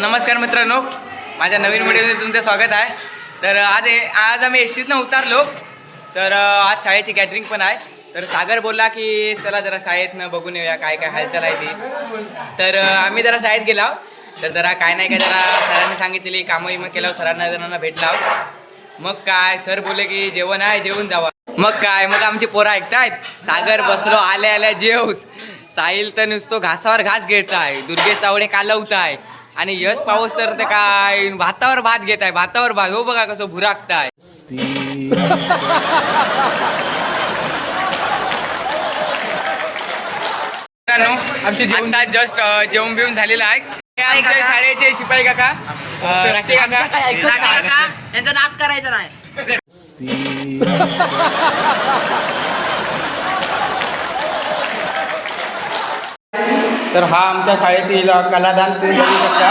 नमस्कार मित्रांनो, माझ्या नवीन व्हिडिओमध्ये तुमचं स्वागत आहे. तर आज आम्ही एसटीतनं उतरलो. तर आज शाळेची गॅदरिंग पण आहे. तर सागर बोलला की चला जरा शाळेतनं बघून येऊया काय काय हालचाल आहे ती. तर आम्ही जरा शाळेत गेलो. तर जरा काय नाही काय जरा सरांनी सांगितलेली कामं मग केल्यावर सरांना जणांना भेटला. मग काय सर बोलले की जेवण आहे जेवून जावा. मग आमची पोरं ऐकतायत. सागर बसलो आल्या आल्या जेवस. साहिल तर नुसतो घासावर घास घेताय. दुर्गेश तावडे कालवताय. आणि यश पाऊस तर ते काय भातावर भात घेत आहे. भातावर भात हो बघा कसं भुराकताय. आमचे जेवण जस्ट जेवण बिवून झालेलं आहे. आमच्या शाळेचे शिपाई काका राठी काका यांचा नाद करायचा नाही. तर हा आमच्या शाळेतील कलादान तुम्ही बघू शकता.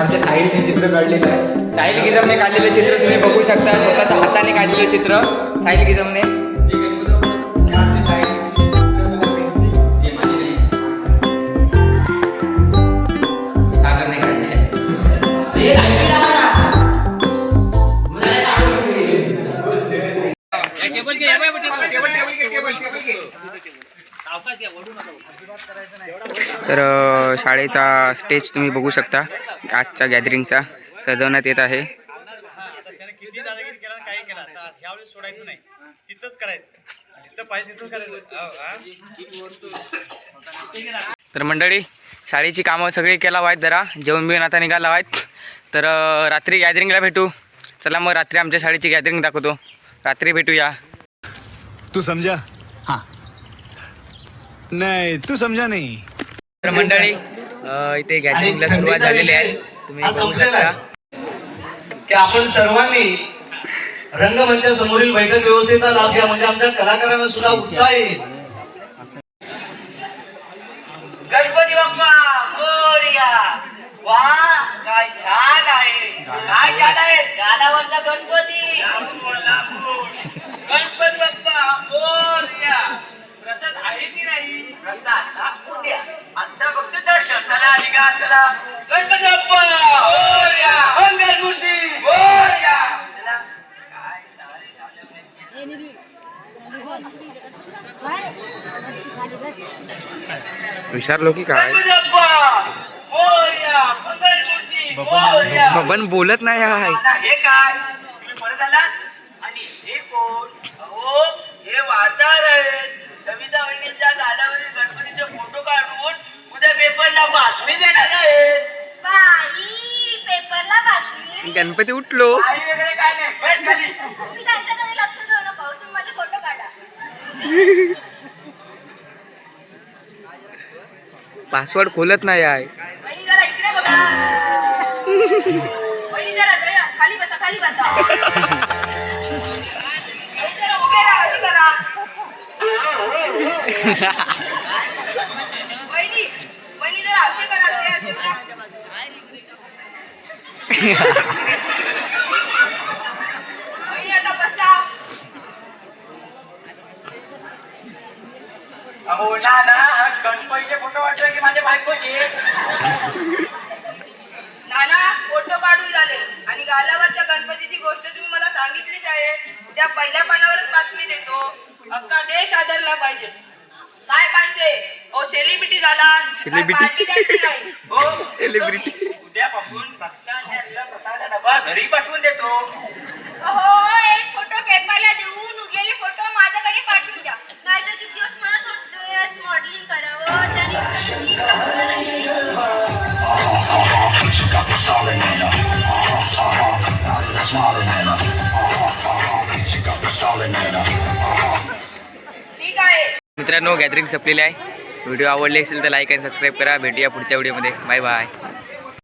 आमच्या साहिलने चित्र काढलेलं आहे. साहिल गिजमने काढलेलं चित्र तुम्ही बघू शकता. स्वतःच्या हाताने काढलेलं चित्र साहिल गिजमने. सागरने काढले. तर शाळेचा स्टेज तुम्ही बघू शकता. आजच्या गॅदरिंगचा सजवण्यात येत आहे. तर मंडळी शाळेची कामं सगळी केला आहेत. जरा जेवण बिवून आता निघाला आहेत. तर रात्री गॅदरिंगला भेटू. चला मग रात्री आमच्या शाळेची गॅदरिंग दाखवतो. रात्री भेटूया. तू समझा? हाँ. नहीं तू समझा नहीं. तर मंडळी इथे गॅदरिंगला सुरुवात झालेली आहे. तुम्ही बघू शकता की आपण सर्वांनी रंगमंचासमोरील बैठक व्यवस्थेचा लाभ घ्या. म्हणजे आमच्या कलाकारांना सुद्धा उत्साह येईल. गणपती बाप्पा मोरया. वाह काय छान आहे. काय छान आहे. गालावरचा गणपती. गणपती बाप्पा मोरया. प्रसाद आहे की नाही. प्रसाद उद्या आता फक्त दर्शन. चला निघा चला. गणपती बाप्पा मोरया. मंगलमूर्ती मोरया. चला काय विचारलो की काय गणपती बाप्पा मोरया. मंगलमूर्ती मोरया. बबन बोलत नाही आहे. हे काय तुम्ही परत आलात. आणि हे कोण. अहो हे वार्ताहर आहेत. कविता वहिनींच्या गालावरील गणपतीचे फोटो काढून उद्या पेपरला बातमी देणार आहेत. बाई पेपरला बातमी. गणपती उठलो. आई वगैरे काय नाही. बस खाली. तुम्ही त्यांच्याकडे लक्ष देऊ नका. तुम्ही माझे फोटो काढा. पासवर्ड खोलत नाही आहे. वहिनी जरा इकडे बघा. वहिनी जरा खाली बसा खाली बसा. वहिनी जरा उभे राहा. वहिनी जरा वहिनी जरा असे करा. असे करा. वहिनी आता बसा. अहो ना गणपतीचे फोटो वाटतोय की माझ्या बायकोचे. नाना फोटो काढून झाले. आणि गालावरच्या गणपतीची गोष्ट तुम्ही मला सांगितलीच आहे. उद्या पहिल्या पानावरच बातमी देतो. अख्खा देश आदरला पाहिजे. काय पाहिजे. ओ सेलिब्रिटी झाला. सेलिब्रिटी नाही. हो सेलिब्रिटी. उद्यापासून भक्तांच्या प्रसाद डबा घरी पाठवून देतो. अहो एक फोटो पेपरला देऊन उरलेले फोटो माझ्याकडे पाठवून द्या. नाहीतर किती दिवस म्हणत होतेच मॉडेलिंग करावं. ठीक आहे. मित्रांनो गॅदरिंग संपलेली आहे. व्हिडिओ आवडले असेल तर लाईक आणि सबस्क्राईब करा. भेटूया पुढच्या व्हिडिओमध्ये. Bye bye.